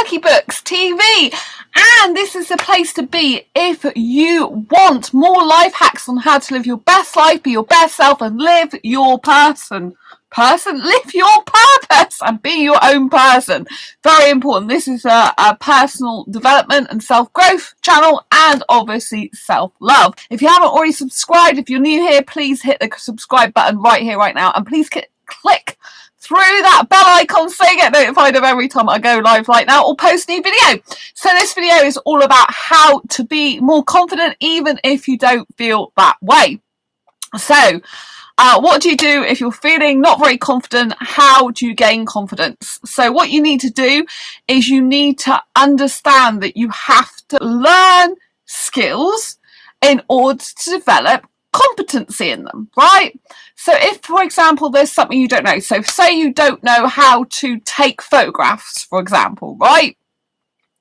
Quirky Books TV, and this is the place to be if you want more life hacks on how to live your best life, be your best self, and live your live your purpose and be your own person. Very important. This is a personal development and self-growth channel, and obviously self-love. If you haven't already subscribed, if you're new here, please hit the subscribe button right here, right now, and please click through that bell icon so you get notified of every time I go live like now or post a new video. So this video is all about how to be more confident even if you don't feel that way. So what do you do if you're feeling not very confident? How do you gain confidence? So what you need to do is you need to understand that you have to learn skills in order to develop competency in them, right? So if, for example, there's something you don't know, so say you don't know how to take photographs, for example, right?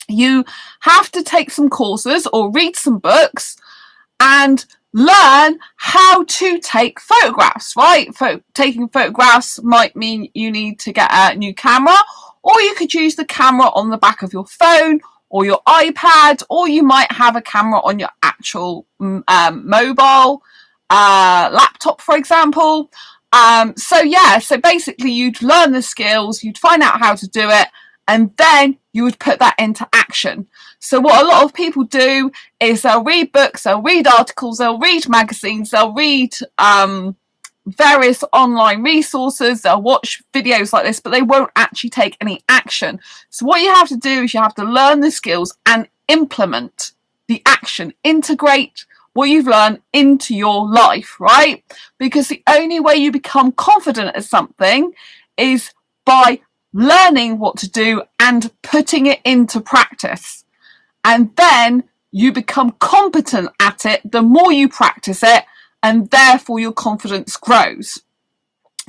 You have to take some courses or read some books and learn how to take photographs, right? Taking photographs might mean you need to get a new camera, or you could use the camera on the back of your phone or your iPad, or you might have a camera on your actual mobile laptop, for example. So basically you'd learn the skills, you'd find out how to do it, and then you would put that into action. So what a lot of people do is they'll read books, they'll read articles, they'll read magazines, they'll read various online resources, they'll watch videos like this, but they won't actually take any action. So what you have to do is you have to learn the skills and implement the action, integrate what you've learned into your life, right? Because the only way you become confident at something is by learning what to do and putting it into practice. And then you become competent at it the more you practice it, and therefore your confidence grows.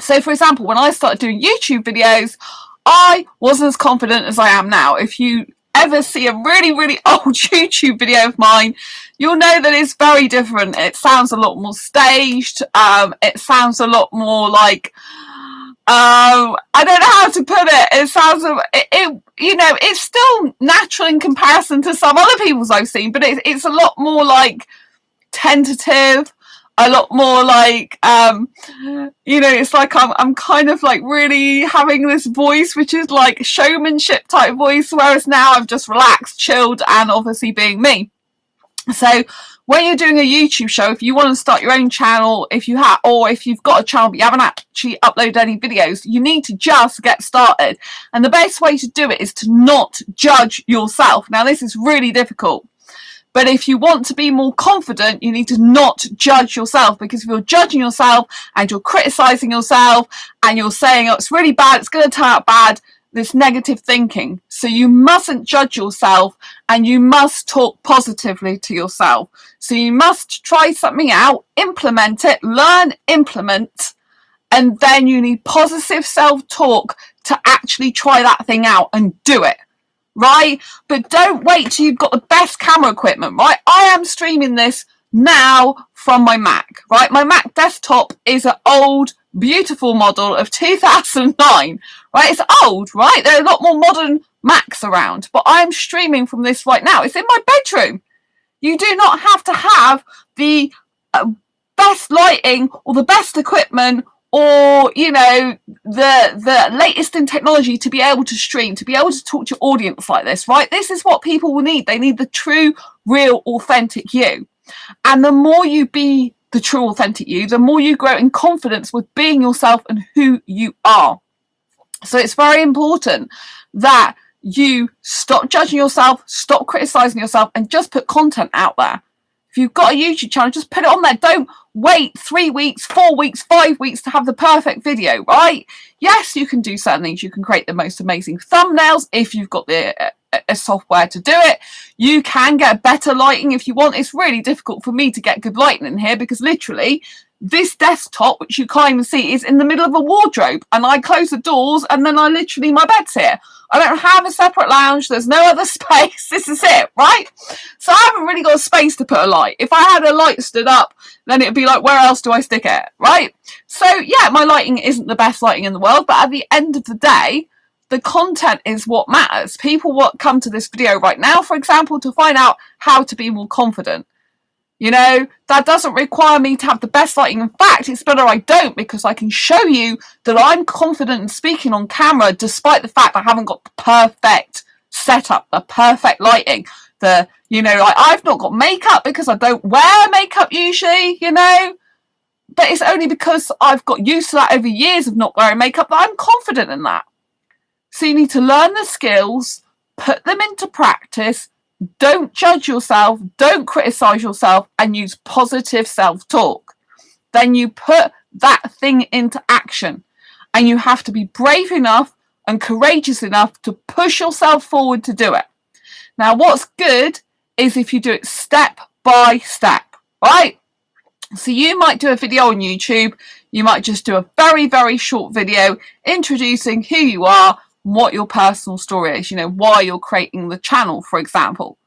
So for example, when I started doing YouTube videos, I wasn't as confident as I am now. If you ever see a really old YouTube video of mine, you'll know that it's very different. It sounds a lot more staged. It sounds a lot more like I don't know how to put it. It sounds it's still natural in comparison to some other people's I've seen, but it's a lot more like tentative, a lot more like it's like I'm kind of like really having this voice which is like showmanship type voice, whereas now I've just relaxed, chilled, and obviously being me. So when you're doing a YouTube show, if you want to start your own channel, if you've got a channel but you haven't actually uploaded any videos, you need to just get started. And the best way to do it is to not judge yourself. Now this is really difficult, but if you want to be more confident, you need to not judge yourself, because if you're judging yourself and you're criticizing yourself and you're saying, oh, it's really bad, it's going to turn out bad, this negative thinking. So you mustn't judge yourself, and you must talk positively to yourself. So you must try something out, implement it, learn, implement, and then you need positive self-talk to actually try that thing out and do it, right? But don't wait till you've got the best camera equipment, right? I am streaming this now from my Mac, right? My Mac desktop is an old, beautiful model of 2009, right? It's old, right? There are a lot more modern Macs around, but I'm streaming from this right now. It's in my bedroom. You do not have to have the best lighting or the best equipment or the latest in technology to be able to stream, to be able to talk to your audience like this, right? This is what people will need. They need the true, real, authentic you. And the more you be the true, authentic you, the more you grow in confidence with being yourself and who you are. So it's very important that you stop judging yourself, stop criticizing yourself, and just put content out there. If you've got a YouTube channel, just put it on there. Don't wait 3 weeks, 4 weeks, 5 weeks to have the perfect video, right? Yes, you can do certain things. You can create the most amazing thumbnails if you've got the software to do it. You can get better lighting if you want. It's really difficult for me to get good lighting in here because literally this desktop, which you can't even see, is in the middle of a wardrobe, and I close the doors and then my bed's here. I don't have a separate lounge. There's no other space. This is it, right? So I haven't really got a space to put a light. If I had a light stood up, then it'd be like, where else do I stick it, right? So yeah, my lighting isn't the best lighting in the world, but at the end of the day, the content is what matters. People what come to this video right now, for example, to find out how to be more confident. You know, that doesn't require me to have the best lighting. In fact, it's better I don't, because I can show you that I'm confident in speaking on camera despite the fact I haven't got the perfect setup, the perfect lighting. I've not got makeup because I don't wear makeup usually, you know. But it's only because I've got used to that over years of not wearing makeup that I'm confident in that. So you need to learn the skills, put them into practice. Don't judge yourself, don't criticize yourself, and use positive self-talk. Then you put that thing into action, and you have to be brave enough and courageous enough to push yourself forward to do it. Now, what's good is if you do it step by step, right? So you might do a video on YouTube, you might just do a very, very short video introducing who you are, what your personal story is, you know, why you're creating the channel, for example.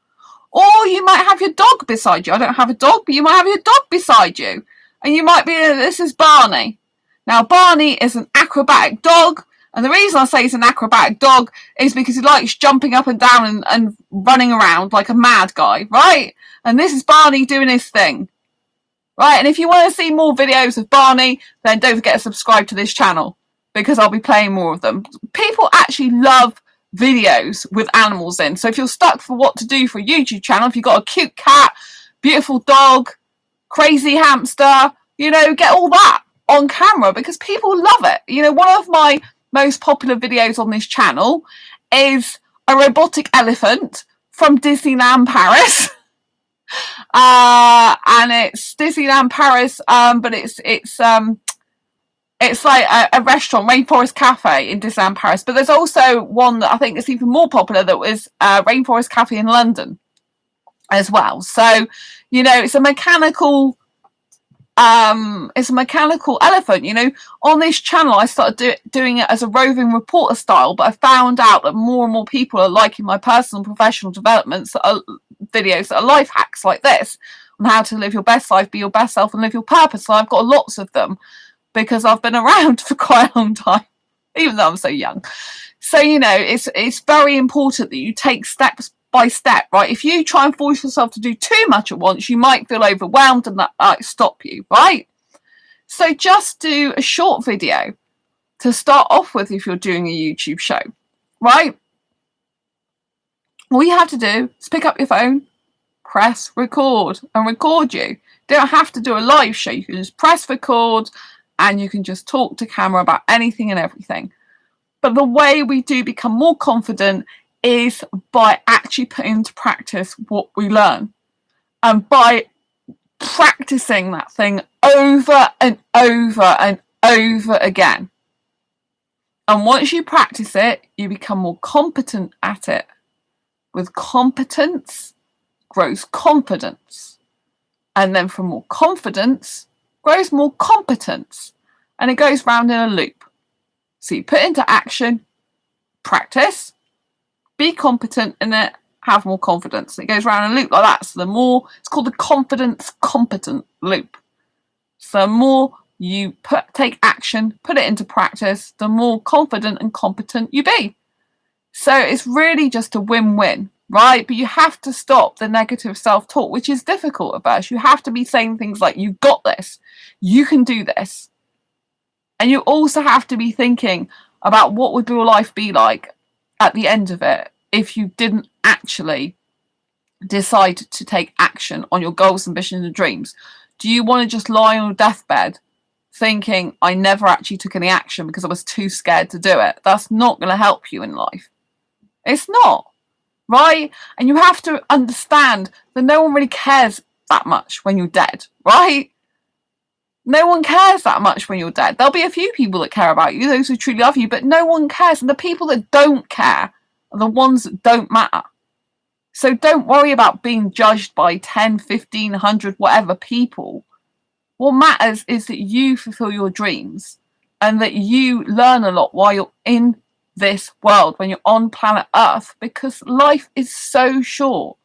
Or you might have your dog beside you. I don't have a dog, but you might have your dog beside you. And you might be, this is Barney. Now, Barney is an acrobatic dog. And the reason I say he's an acrobatic dog is because he likes jumping up and down and running around like a mad guy, right? And this is Barney doing his thing. Right, and if you want to see more videos of Barney, then don't forget to subscribe to this channel, because I'll be playing more of them. People actually love videos with animals in. So if you're stuck for what to do for a YouTube channel, if you've got a cute cat, beautiful dog, crazy hamster, you know, get all that on camera because people love it. You know, one of my most popular videos on this channel is a robotic elephant from Disneyland Paris. And it's Disneyland Paris, but it's like a restaurant, Rainforest Cafe in Disneyland Paris. But there's also one that I think is even more popular that was Rainforest Cafe in London as well. So, you know, it's a mechanical elephant. You know, on this channel I started doing it as a roving reporter style, but I found out that more and more people are liking my personal and professional developments videos that are life hacks like this on how to live your best life, be your best self, and live your purpose. So I've got lots of them because I've been around for quite a long time, even though I'm so young. So, you know, it's very important that you take steps by step, right? If you try and force yourself to do too much at once, you might feel overwhelmed and that might stop you, right? So just do a short video to start off with if you're doing a YouTube show, right? All you have to do is pick up your phone, press record, and record you. You don't have to do a live show. You can just press record and you can just talk to camera about anything and everything. But the way we do become more confident is by actually putting into practice what we learn. And by practicing that thing over and over and over again. And once you practice it, you become more competent at it. With competence grows confidence. And then from more confidence grows more competence. And it goes round in a loop. So you put into action, practice, be competent in it, have more confidence. It goes round in a loop like that. So the more, it's called the confidence competent loop. So the more you take action, put it into practice, the more confident and competent you be. So it's really just a win-win, right? But you have to stop the negative self-talk, which is difficult at first. You have to be saying things like, you've got this, you can do this. And you also have to be thinking about what would your life be like at the end of it if you didn't actually decide to take action on your goals, ambitions, and dreams. Do you want to just lie on your deathbed thinking, I never actually took any action because I was too scared to do it? That's not going to help you in life. It's not, right? And you have to understand that no one really cares that much when you're dead, right? No one cares that much when you're dead. There'll be a few people that care about you, those who truly love you, but no one cares. And the people that don't care are the ones that don't matter. So don't worry about being judged by 10, 15, 100, whatever people. What matters is that you fulfill your dreams and that you learn a lot while you're in this world, when you're on planet Earth, because life is so short,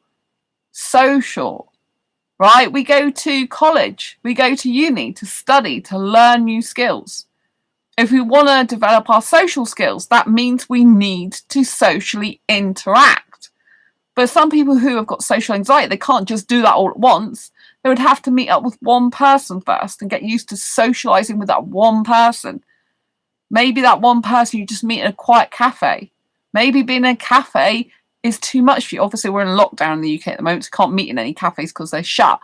right? We go to college, we go to uni to study, to learn new skills. If we want to develop our social skills, that means we need to socially interact. But some people who have got social anxiety, they can't just do that all at once. They would have to meet up with one person first and get used to socializing with that one person. Maybe that one person you just meet in a quiet cafe. Maybe being in a cafe is too much for you. Obviously, we're in lockdown in the UK at the moment, so you can't meet in any cafes because they're shut.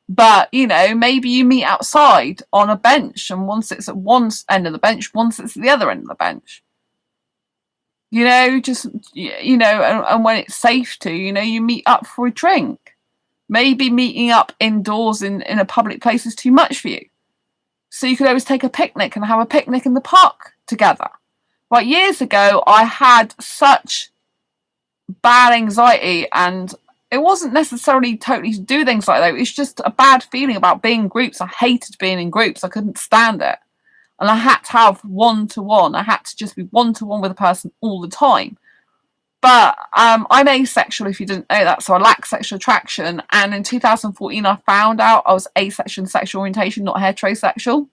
But, you know, maybe you meet outside on a bench, and one sits at one end of the bench, one sits at the other end of the bench. You know, just, you know, and when it's safe to, you know, you meet up for a drink. Maybe meeting up indoors in a public place is too much for you. So you could always take a picnic and have a picnic in the park together. Like years ago, I had such bad anxiety, and it wasn't necessarily totally to do things like that. It was just a bad feeling about being in groups. I hated being in groups. I couldn't stand it. And I had to have one-to-one. I had to just be one-to-one with a person all the time. But I'm asexual, if you didn't know that, so I lack sexual attraction. And in 2014, I found out I was asexual in sexual orientation, not heterosexual.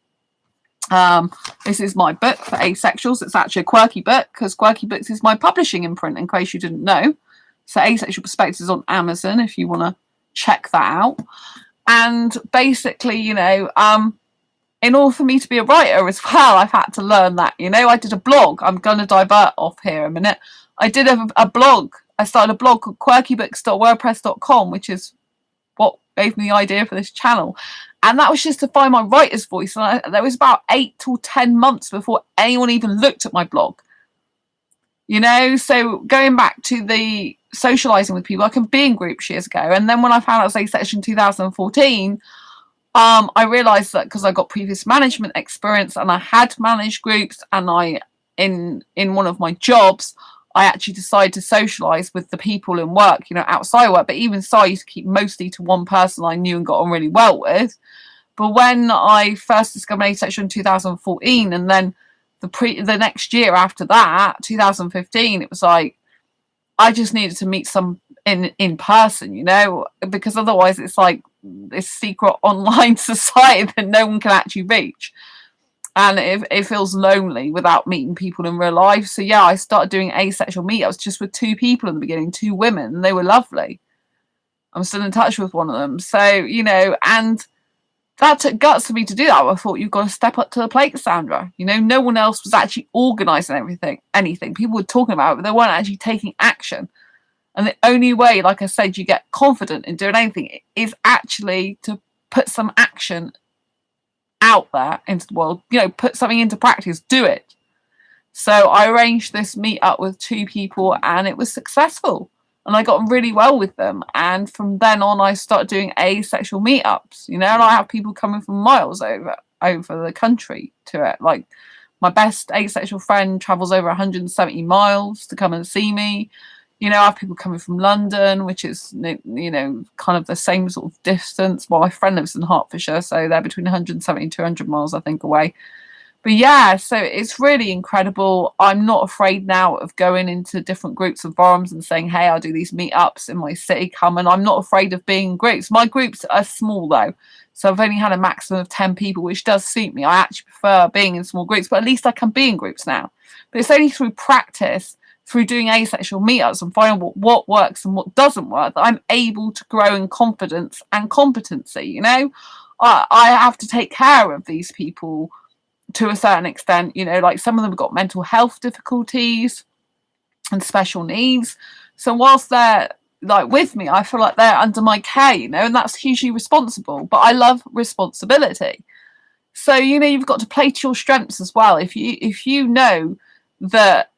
This is my book for asexuals. It's actually a Quirky book, because Quirky Books is my publishing imprint, in case you didn't know. So Asexual Perspectives is on Amazon if you want to check that out. And basically, you know, in order for me to be a writer as well, I've had to learn that. You know, I did a blog. I'm going to divert off here a minute. I did a blog. I started a blog called quirkybooks.wordpress.com, which is what gave me the idea for this channel. And that was just to find my writer's voice. And there was about 8 to 10 months before anyone even looked at my blog. You know, so going back to the socializing with people, I can be in groups years ago. And then when I found out I was asexual in 2014, I realized that because I got previous management experience and I had managed groups, and I, in one of my jobs, I actually decided to socialize with the people in work, you know, outside work. But even so, I used to keep mostly to one person I knew and got on really well with. But when I first discovered asexual in 2014, and then the next year after that, 2015, it was like I just needed to meet some in person, you know, because otherwise it's like this secret online society that no one can actually reach. And it feels lonely without meeting people in real life. So yeah, I started doing asexual meetups just with 2 people in the beginning, 2 women, and they were lovely. I'm still in touch with one of them. So, you know, and that took guts for me to do that. I thought, you've got to step up to the plate, Sandra. You know, no one else was actually organising anything. People were talking about it, but they weren't actually taking action. And the only way, like I said, you get confident in doing anything is actually to put some action out there into the world, you know, put something into practice, do it. So I arranged this meet up with 2 people, and it was successful, and I got on really well with them. And from then on, I started doing asexual meetups, you know, and I have people coming from miles over the country to it. Like my best asexual friend travels over 170 miles to come and see me. You know, I have people coming from London, which is, you know, kind of the same sort of distance. Well, my friend lives in Hertfordshire, so they're between 170 and 200 miles, I think, away. But yeah, so it's really incredible. I'm not afraid now of going into different groups and forums and saying, hey, I'll do these meetups in my city, come. And I'm not afraid of being in groups. My groups are small, though. So I've only had a maximum of 10 people, which does suit me. I actually prefer being in small groups, but at least I can be in groups now. But it's only through practice, through doing asexual meetups and finding what works and what doesn't work, that I'm able to grow in confidence and competency. You know, I have to take care of these people to a certain extent. You know, like some of them have got mental health difficulties and special needs. So whilst they're like with me, I feel like they're under my care, you know, and that's hugely responsible. But I love responsibility. So, you know, you've got to play to your strengths as well. If you know that,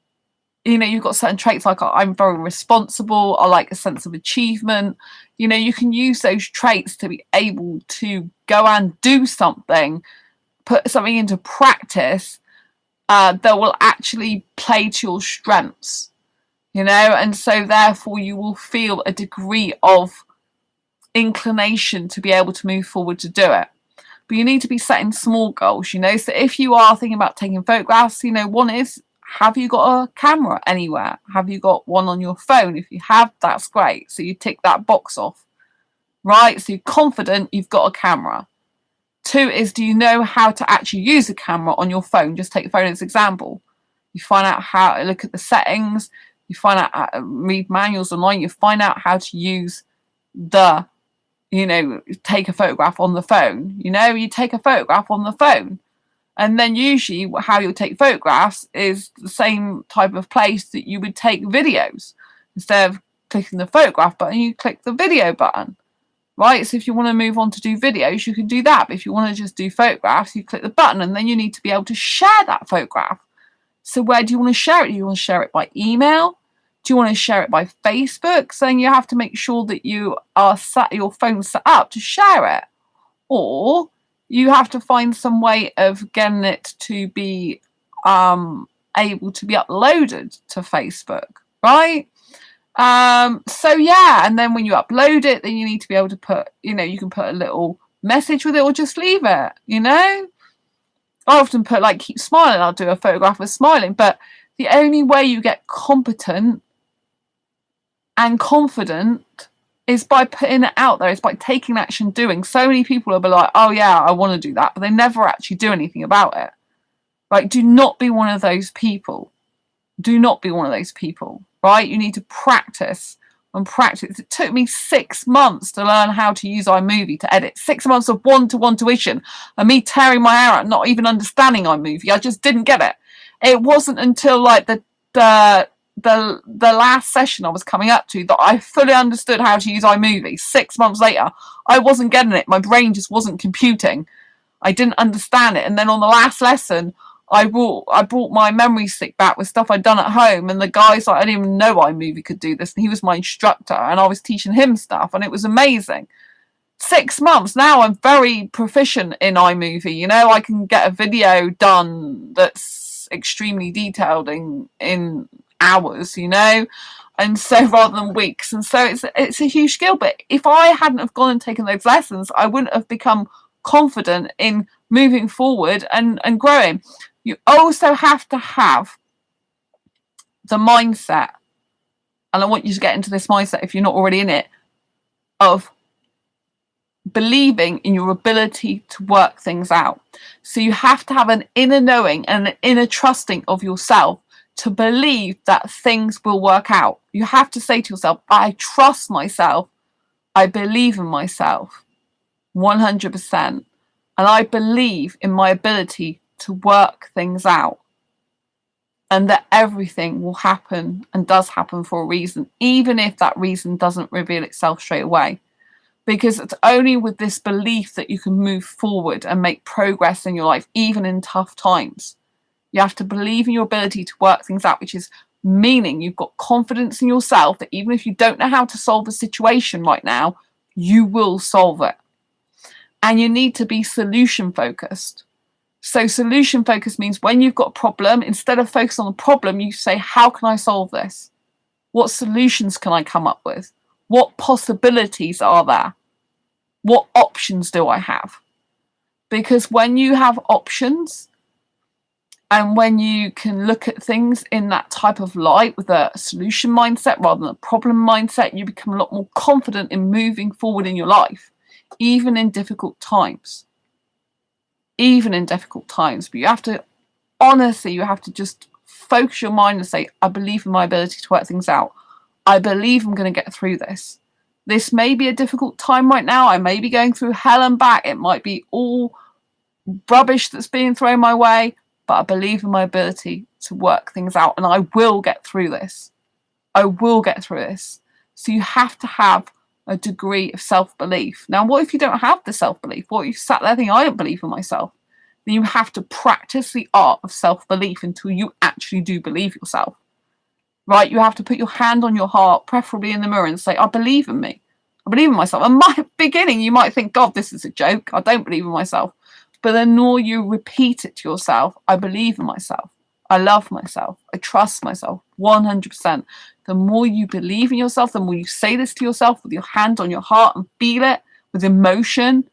you know, you've got certain traits, like I'm very responsible, I like a sense of achievement, you know, you can use those traits to be able to go and do something, put something into practice that will actually play to your strengths, you know, and so therefore you will feel a degree of inclination to be able to move forward to do it. But you need to be setting small goals, you know. So if you are thinking about taking photographs, you know, one is, have you got a camera anywhere? Have you got one on your phone? If you have, that's great. So you tick that box off, right? So you're confident you've got a camera. 2 is, do you know how to actually use a camera on your phone? Just take the phone as an example. You find out how to look at the settings. You find out how to read manuals online. You find out how to use the, take a photograph on the phone. You take a photograph on the phone. And then usually how you'll take photographs is the same type of place that you would take videos. Instead of clicking the photograph button, you click the video button. Right? So if you want to move on to do videos, you can do that. But if you want to just do photographs, you click the button, and then you need to be able to share that photograph. So where do you want to share it? Do you want to share it by email? Do you want to share it by Facebook? So then you have to make sure that your phone's set up to share it. Or you have to find some way of getting it to be able to be uploaded to Facebook, right? So yeah, and then when you upload it, then you need to be able to put, you can put a little message with it or just leave it, I often put like, keep smiling. I'll do a photograph of smiling, but the only way you get competent and confident is by putting it out there. It's by taking action, doing. So many people will be like, oh yeah, I want to do that, but they never actually do anything about it. Right? Do not be one of those people. Do not be one of those people. Right? You need to practice and practice. It took me 6 months to learn how to use iMovie to edit. 6 months of one-to-one tuition and me tearing my hair out, not even understanding iMovie. I just didn't get it. It wasn't until like the last session I was coming up to that I fully understood how to use iMovie. 6 months later, I wasn't getting it. My brain just wasn't computing. I didn't understand it. And then on the last lesson, I brought my memory stick back with stuff I'd done at home, and the guy's like, I didn't even know iMovie could do this, and he was my instructor, and I was teaching him stuff, and it was amazing. 6 months now, I'm very proficient in iMovie. I can get a video done that's extremely detailed in hours, and so rather than weeks, and so it's a huge skill. But if I hadn't have gone and taken those lessons, I wouldn't have become confident in moving forward and growing. You also have to have the mindset, and I want you to get into this mindset if you're not already in it, of believing in your ability to work things out. So you have to have an inner knowing and an inner trusting of yourself to believe that things will work out. You have to say to yourself, I trust myself, I believe in myself 100%, and I believe in my ability to work things out, and that everything will happen and does happen for a reason, even if that reason doesn't reveal itself straight away. Because it's only with this belief that you can move forward and make progress in your life, even in tough times. You have to believe in your ability to work things out, which is meaning you've got confidence in yourself that even if you don't know how to solve a situation right now, you will solve it. And you need to be solution focused. So solution focused means when you've got a problem, instead of focus on the problem, you say, how can I solve this? What solutions can I come up with? What possibilities are there? What options do I have? Because when you have options, and when you can look at things in that type of light with a solution mindset rather than a problem mindset, you become a lot more confident in moving forward in your life, even in difficult times. Even in difficult times. But you have to, honestly, you have to just focus your mind and say, I believe in my ability to work things out. I believe I'm going to get through this. This may be a difficult time right now. I may be going through hell and back. It might be all rubbish that's being thrown my way, but I believe in my ability to work things out, and I will get through this. I will get through this. So you have to have a degree of self-belief. Now, what if you don't have the self-belief? What if you sat there thinking, I don't believe in myself? Then you have to practice the art of self-belief until you actually do believe yourself. Right? You have to put your hand on your heart, preferably in the mirror, and say, I believe in me. I believe in myself. And my beginning, you might think, God, this is a joke. I don't believe in myself. But the more you repeat it to yourself, I believe in myself. I love myself. I trust myself 100%. The more you believe in yourself, the more you say this to yourself with your hand on your heart and feel it with emotion,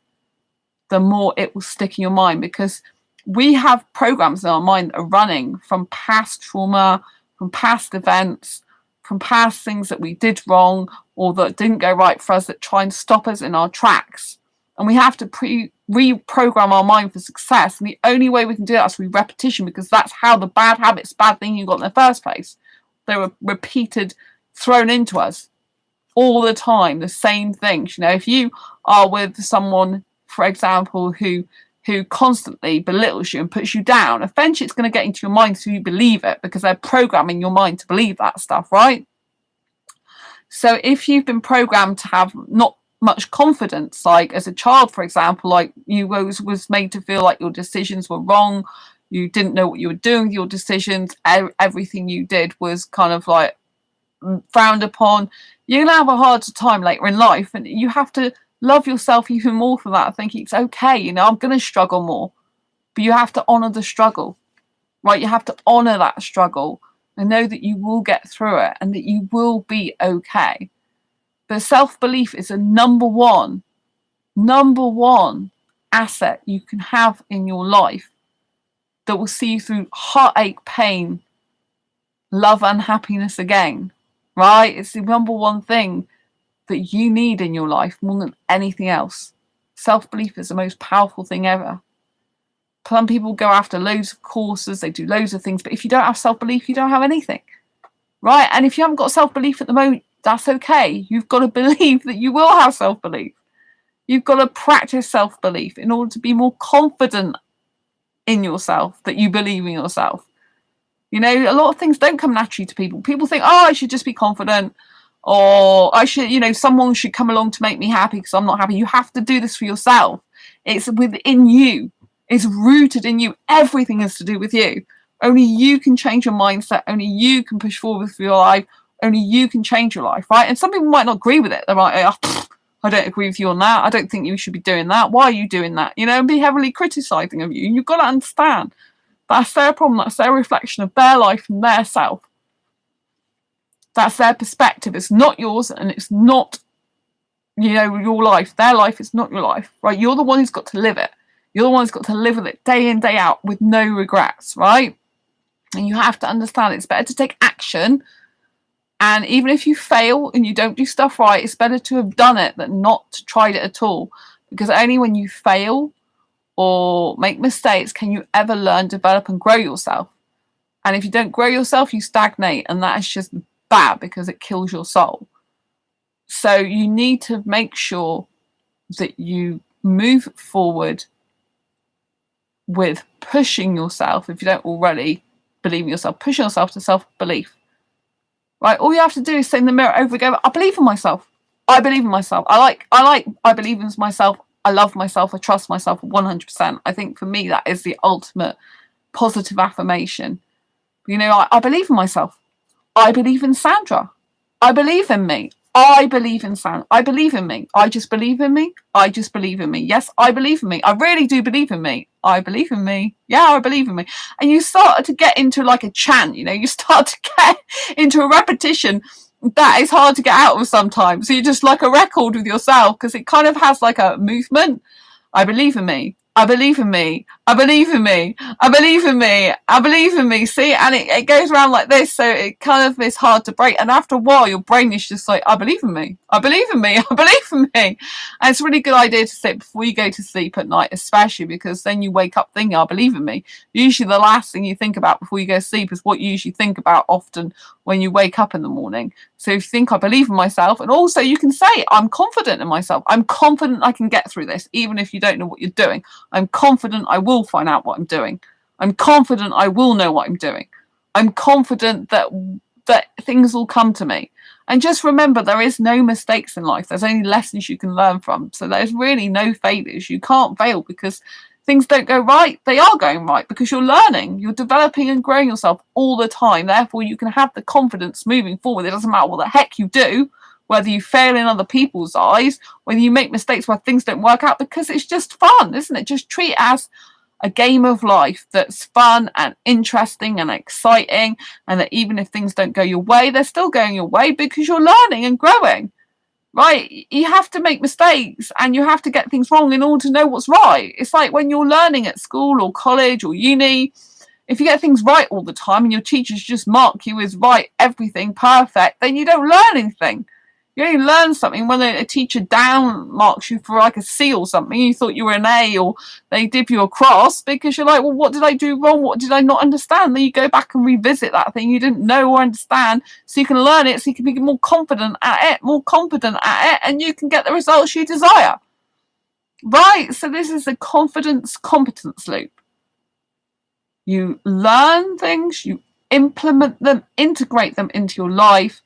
the more it will stick in your mind, because we have programs in our mind that are running from past trauma, from past events, from past things that we did wrong or that didn't go right for us, that try and stop us in our tracks. And we have to reprogram our mind for success. And the only way we can do that is through repetition, because that's how the bad habits, bad thing you got in the first place. They were repeated, thrown into us all the time, the same things. You know, if you are with someone, for example, who constantly belittles you and puts you down, eventually it's going to get into your mind so you believe it, because they're programming your mind to believe that stuff, right? So if you've been programmed to have not much confidence, like as a child, for example, like you was made to feel like your decisions were wrong, you didn't know what you were doing with your decisions, everything you did was kind of like frowned upon, you're going to have a harder time later in life, and you have to love yourself even more for that. I think it's okay, you know, I'm going to struggle more, but you have to honor the struggle, right? You have to honor that struggle and know that you will get through it and that you will be okay. But self-belief is a number one asset you can have in your life that will see you through heartache, pain, love, and happiness again, right? It's the number one thing that you need in your life more than anything else. Self-belief is the most powerful thing ever. Some people go after loads of courses, they do loads of things, but if you don't have self-belief, you don't have anything, right? And if you haven't got self-belief at the moment, that's okay. You've got to believe that you will have self-belief. You've got to practice self-belief in order to be more confident in yourself, that you believe in yourself. You know, a lot of things don't come naturally to people. People think, oh, I should just be confident, or I should, you know, someone should come along to make me happy because I'm not happy. You have to do this for yourself. It's within you. It's rooted in you. Everything is to do with you. Only you can change your mindset. Only you can push forward with your life. Only you can change your life, right? And some people might not agree with it. They're like, oh, I don't agree with you on that. I don't think you should be doing that. Why are you doing that? You know, and be heavily criticizing of you. And you've got to understand that's their problem. That's their reflection of their life and their self. That's their perspective. It's not yours, and it's not, you know, your life. Their life is not your life, right? You're the one who's got to live it. You're the one who's got to live with it day in, day out with no regrets, right? And you have to understand it's better to take action. And even if you fail and you don't do stuff right, it's better to have done it than not to tried it at all. Because only when you fail or make mistakes can you ever learn, develop, and grow yourself. And if you don't grow yourself, you stagnate. And that is just bad because it kills your soul. So you need to make sure that you move forward with pushing yourself. If you don't already believe in yourself, pushing yourself to self-belief. Right? All you have to do is say in the mirror over again, I believe in myself. I believe in myself. I believe in myself. I love myself. I trust myself 100%. I think for me, that is the ultimate positive affirmation. You know, I believe in myself. I believe in Sandra. I believe in me. I believe in Sandra. I believe in me. I just believe in me. I just believe in me. Yes, I believe in me. I really do believe in me. I believe in me. Yeah, I believe in me. And you start to get into like a chant, you know, you start to get into a repetition that is hard to get out of sometimes. So you're just like a record with yourself because it kind of has like a movement. I believe in me. I believe in me. I believe in me. I believe in me. I believe in me. See, and it goes around like this, so it kind of is hard to break. And after a while, your brain is just like, I believe in me. I believe in me. I believe in me. And it's a really good idea to say it before you go to sleep at night, especially because then you wake up thinking, I believe in me. Usually the last thing you think about before you go to sleep is what you usually think about often when you wake up in the morning. So if you think, I believe in myself, and also you can say, I'm confident in myself. I'm confident I can get through this, even if you don't know what you're doing. I'm confident I will find out what I'm doing. I'm confident I will know what I'm doing. I'm confident that things will come to me. And just remember, there is no mistakes in life. There's only lessons you can learn from. So there's really no failures. You can't fail because things don't go right. They are going right because you're learning. You're developing and growing yourself all the time. Therefore, you can have the confidence moving forward. It doesn't matter what the heck you do, whether you fail in other people's eyes, whether you make mistakes where things don't work out, because it's just fun, isn't it? Just treat it as a game of life that's fun and interesting and exciting, and that even if things don't go your way, they're still going your way because you're learning and growing, right? You have to make mistakes and you have to get things wrong in order to know what's right. It's like when you're learning at school or college or uni, if you get things right all the time and your teachers just mark you as right, everything perfect, then you don't learn anything. You only learn something when a teacher down marks you for like a C or something. You thought you were an A, or they dip you across, because you're like, well, what did I do wrong? What did I not understand? Then you go back and revisit that thing you didn't know or understand, so you can learn it, so you can be more confident at it, and you can get the results you desire. Right? So this is the confidence competence loop. You learn things, you implement them, integrate them into your life.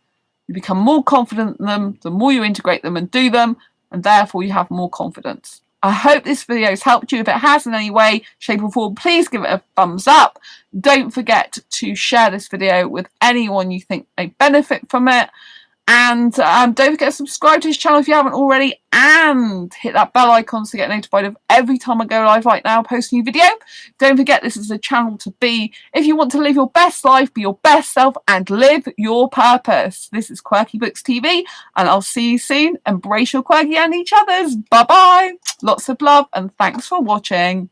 You become more confident in them the more you integrate them and do them, and therefore you have more confidence. I hope this video has helped you. If it has in any way, shape or form, please give it a thumbs up. Don't forget to share this video with anyone you think may benefit from it. And don't forget to subscribe to this channel if you haven't already, and hit that bell icon to get notified of every time I go live like now, post a new video. Don't forget, this is the channel to be if you want to live your best life, be your best self, and live your purpose. This is Quirky Books TV, and I'll see you soon. Embrace your quirky and each other's. Bye bye. Lots of love, and thanks for watching.